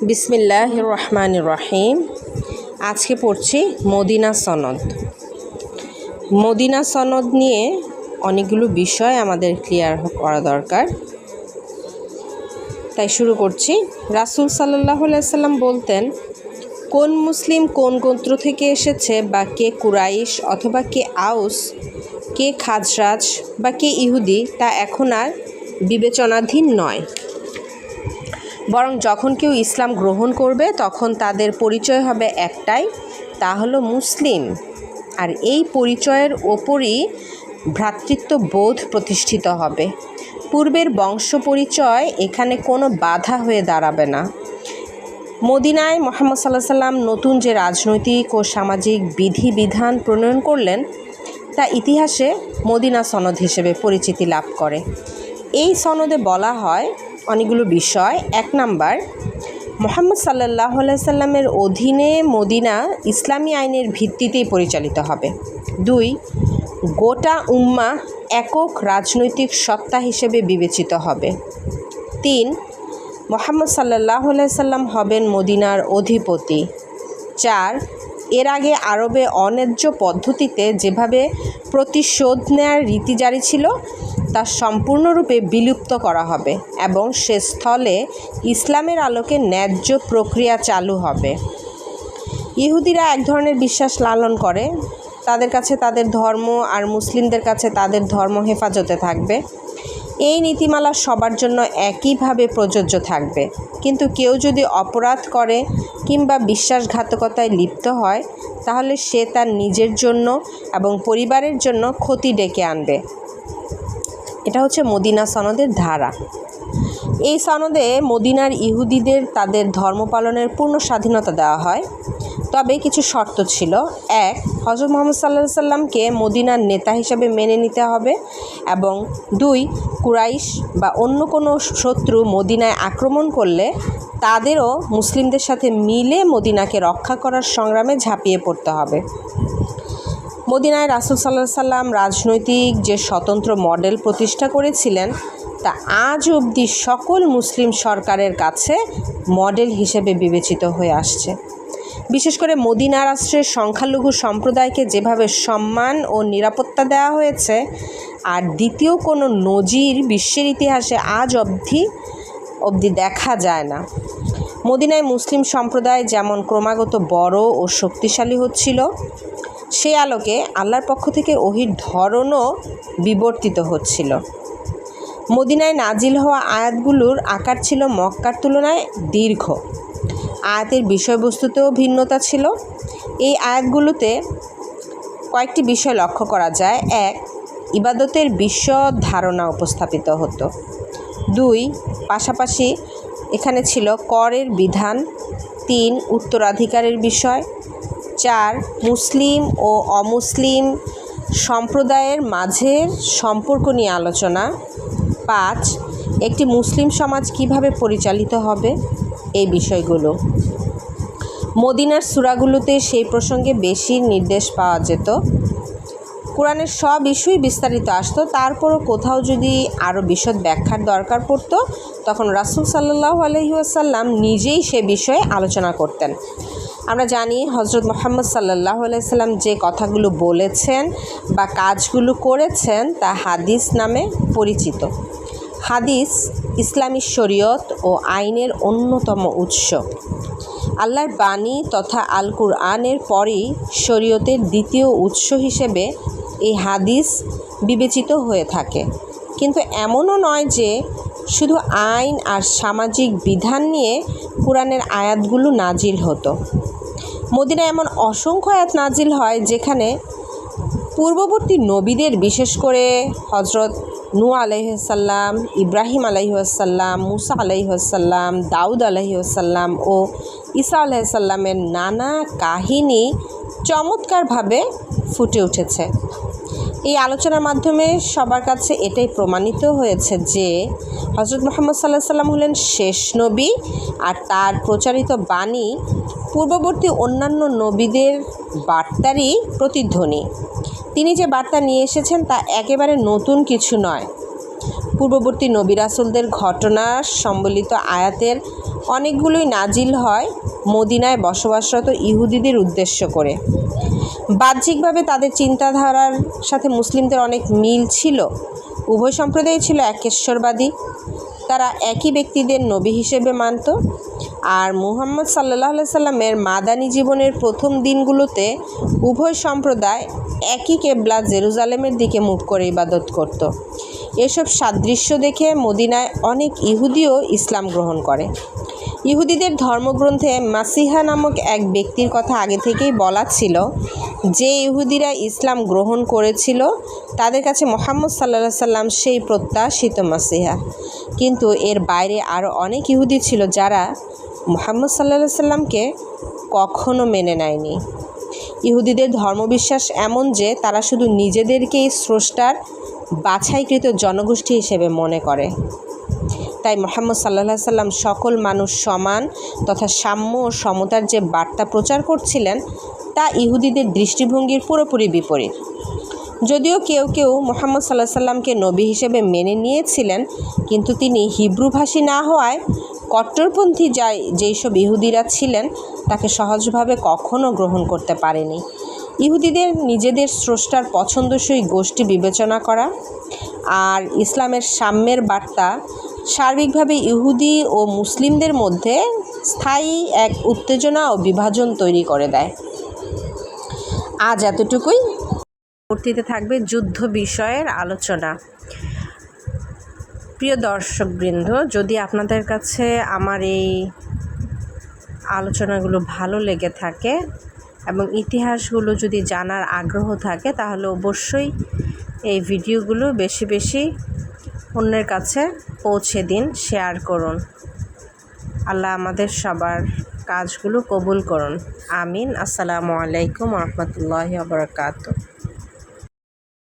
বিসমিল্লাহির রহমানির রহিম। আজকে পড়ছি মদিনা সনদ। মদিনা সনদ নিয়ে অনেকগুলো বিষয় আমাদের ক্লিয়ার করা দরকার, তাই শুরু করছি। রাসূল সাল্লাল্লাহু আলাইহি সাল্লাম বলতেন, কোন মুসলিম কোন গোত্র থেকে এসেছে, বা কে কুরাইশ অথবা কে আউস, কে খাজরাজ বা কে ইহুদি, তা এখন আর বিবেচনাধীন নয়। বরং যখন কেউ ইসলাম গ্রহণ করবে তখন তাদের পরিচয় হবে একটাই, তা হলো মুসলিম। আর এই পরিচয়ের ওপরই ভ্রাতৃত্ববোধ প্রতিষ্ঠিত হবে। পূর্বের বংশ পরিচয় এখানে কোনো বাধা হয়ে দাঁড়াবে না। মদিনায় মুহাম্মদ সাল্লাল্লাহু আলাইহি সাল্লাম নতুন যে রাজনৈতিক ও সামাজিক বিধিবিধান প্রণয়ন করলেন, তা ইতিহাসে মদিনা সনদ হিসেবে পরিচিতি লাভ করে। এই সনদে বলা হয় অনেকগুলো বিষয়। 1 নাম্বার, মুহাম্মদ সাল্লাল্লাহু আলাইহি সাল্লামের অধীনে মদিনা ইসলামী আইনের ভিত্তিতেই পরিচালিত হবে। 2, গোটা উম্মাহ একক রাজনৈতিক সত্তা হিসেবে বিবেচিত হবে। 3, মুহাম্মদ সাল্লাল্লাহু আলাইহি সাল্লাম হবেন মদিনার অধিপতি। 4, এর আগে আরবে অন্যায্য পদ্ধতিতে যেভাবে প্রতিশোধ নেয়ার রীতি জারি ছিল তা সম্পূর্ণরূপে বিলুপ্ত করা হবে এবং সে স্থলে ইসলামের আলোকে ন্যায্য প্রক্রিয়া চালু হবে। ইহুদিরা এক ধরনের বিশ্বাস লালন করে, তাদের কাছে তাদের ধর্ম আর মুসলিমদের কাছে তাদের ধর্ম হেফাজতে থাকবে। এই নীতিমালা সবার জন্য একইভাবে প্রযোজ্য থাকবে, কিন্তু কেউ যদি অপরাধ করে কিংবা বিশ্বাসঘাতকতায় লিপ্ত হয় তাহলে সে তার নিজের জন্য এবং পরিবারের জন্য ক্ষতি ডেকে আনবে। এটা হচ্ছে মদিনা সনদের ধারা। এই সনদে মদিনার ইহুদিদের তাদের ধর্ম পালনের পূর্ণ স্বাধীনতা দেওয়া হয়, তবে কিছু শর্ত ছিল। 1, হযরত মুহাম্মদ সাল্লাল্লাহু আলাইহি সাল্লামকে মদিনার নেতা হিসেবে মেনে নিতে হবে, এবং 2, কুরাইশ বা অন্য কোনো শত্রু মদিনায় আক্রমণ করলে তাদেরও মুসলিমদের সাথে মিলে মদিনাকে রক্ষা করার সংগ্রামে ঝাঁপিয়ে পড়তে হবে। মদিনায় রাসূল সাল্লাল্লাহু আলাইহি সাল্লাম রাজনৈতিক যে স্বতন্ত্র মডেল প্রতিষ্ঠা করেছিলেন তা আজ অবধি সকল মুসলিম সরকারের কাছে মডেল হিসেবে বিবেচিত হয়ে আসছে। বিশেষ করে মদিনা রাষ্ট্রের সংখ্যালঘু সম্প্রদায়কে যেভাবে সম্মান ও নিরাপত্তা দেওয়া হয়েছে, আর দ্বিতীয় কোনো নজির বিশ্বের ইতিহাসে আজ অবধি দেখা যায় না। মদিনায় মুসলিম সম্প্রদায় যেমন ক্রমাগত বড় ও শক্তিশালী হচ্ছিল, সেই আলোকে আল্লাহর পক্ষ থেকে ওহীর ধরনও বিবর্তিত হচ্ছিল। মদিনায় নাজিল হওয়া আয়াতগুলোর আকার ছিল মক্কার তুলনায় দীর্ঘ। আয়াতের বিষয়বস্তুতেও ভিন্নতা ছিল। এই আয়াতগুলোতে কয়েকটি বিষয় লক্ষ্য করা যায়। 1, ইবাদতের বিশদ ধারণা উপস্থাপিত হতো। 2, পাশাপাশি এখানে ছিল করের বিধান। 3, উত্তরাধিকারের বিষয়। 4, মুসলিম ও অমুসলিম সম্প্রদায়ের মাঝের সম্পর্ক নিয়ে আলোচনা। 5, একটি মুসলিম সমাজ কিভাবে পরিচালিত হবে, এই বিষয়গুলো। মদিনার সূরাগুলোতে সেই প্রসঙ্গে বেশি নির্দেশ পাওয়া যেত। কোরআনের সব ইস্যুই বিস্তারিত আসতো, তারপরও কোথাও যদি আরও বিশদ ব্যাখ্যার দরকার পড়তো তখন রাসূল সাল্লাল্লাহু আলাইহি ওয়াসাল্লাম নিজেই সে বিষয়ে আলোচনা করতেন। আমরা জানি হযরত মুহাম্মদ সাল্লাল্লাহু আলাইহি সাল্লাম যে কথাগুলো বলেছেন বা কাজগুলো করেছেন তা হাদিস নামে পরিচিত। হাদিস ইসলামী শরীয়ত ও আইনের অন্যতম উৎস। আল্লাহর বাণী তথা আল কুরআনের পরই শরীয়তের দ্বিতীয় উৎস হিসেবে এই হাদিস বিবেচিত হয়ে থাকে। কিন্তু এমনও নয় যে শুধু আইন আর সামাজিক বিধান নিয়ে কুরআনের আয়াতগুলো নাজিল হতো। মদিনায় এমন অসংখ্য আয়াত নাজিল হয় যেখানে পূর্ববর্তী নবীদের, বিশেষ করে হজরত নূহ আলাইহিস সালাম, ইব্রাহিম আলাইহিস সালাম, মুসা আলাইহিস সালাম, দাউদ আলাইহিস সালাম ও ঈসা আলাইহিস সালামের নানা কাহিনী চমৎকারভাবে ফুটে উঠেছে। এই আলোচনার মাধ্যমে সবার কাছে এটাই প্রমাণিত হয়েছে যে হযরত মুহাম্মদ সাল্লাল্লাহু আলাইহি সাল্লাম হলেন শেষ নবী, আর তার প্রচারিত বাণী পূর্ববর্তী অন্যান্য নবীদের বার্তারই প্রতিধ্বনি। তিনি যে বার্তা নিয়ে এসেছেন তা একেবারে নতুন কিছু নয়। পূর্ববর্তী নবী রাসূলদের ঘটনা সম্বলিত আয়াতের অনেকগুলোই নাজিল হয় মদিনায় বসবাসরত ইহুদিদের উদ্দেশ্য করে। বাহ্যিকভাবে তাদের চিন্তাধারার সাথে মুসলিমদের অনেক মিল ছিল। উভয় সম্প্রদায় ছিল একেশ্বরবাদী। তারা একই ব্যক্তিদের নবী হিসেবে মানত। আর মুহাম্মদ সাল্লাল্লাহু আলাইহি সাল্লামের মাদানী জীবনের প্রথম দিনগুলোতে উভয় সম্প্রদায় একই কেবলা জেরুজালেমের দিকে মুখ করে ইবাদত করত। এসব সাদৃশ্য দেখে মদিনায় অনেক ইহুদিও ইসলাম গ্রহণ করে। ইহুদিদের ধর্মগ্রন্থে মাসিহা নামক এক ব্যক্তির কথা আগে থেকেই বলা ছিল। যে ইহুদিরা ইসলাম গ্রহণ করেছিল তাদের কাছে মুহাম্মদ সাল্লাল্লাহু আলাইহি সাল্লাম সেই প্রত্যাশিত মাসিহা। কিন্তু এর বাইরে আরও অনেক ইহুদি ছিল যারা মুহাম্মদ সাল্লাল্লাহু আলাইহি সাল্লামকে কখনো মেনে নেয়নি। ইহুদিদের ধর্মবিশ্বাস এমন যে তারা শুধু নিজেদেরকেই স্রষ্টার বাছাইকৃত জনগোষ্ঠী হিসেবে মনে করে। তাই মুহাম্মদ সাল্লাল্লাহু আলাইহি সাল্লাম সকল মানুষ সমান তথা সাম্য ও সমতার যে বার্তা প্রচার করছিলেন তা ইহুদিদের দৃষ্টিভঙ্গির পুরোপুরি বিপরীত। যদিও কেউ কেউ মুহাম্মদ সাল্লাল্লাহু আলাইহি সাল্লামকে নবী হিসেবে মেনে নিয়েছিলেন, কিন্তু তিনি হিব্রুভাষী না হওয়ায় কট্টরপন্থী যেইসব ইহুদিরা ছিলেন তাকে সহজভাবে কখনো গ্রহণ করতে পারেনি। ইহুদিদের নিজেদের স্রষ্টার পছন্দসই গোষ্ঠী বিবেচনা করা আর ইসলামের সাম্যের বার্তা সার্বিকভাবে ইহুদি ও মুসলিমদের মধ্যে স্থায়ী এক উত্তেজনা ও বিভাজন তৈরি করে দেয়। আজ এতটুকুই। পরবর্তীতে থাকবে যুদ্ধ বিষয়ের আলোচনা। প্রিয় দর্শকবৃন্দ, যদি আপনাদের কাছে আমার এই আলোচনাগুলো ভালো লেগে থাকে এবং ইতিহাসগুলো যদি জানার আগ্রহ থাকে তাহলে অবশ্যই এই ভিডিওগুলো বেশি বেশি অন্যের কাছে পৌঁছে দিন, শেয়ার করুন। আল্লাহ আমাদের সবার কাজগুলো কবুল করুন। আমিন। আসসালামু আলাইকুম ওয়া রাহমাতুল্লাহি ওয়া বারাকাতুহু।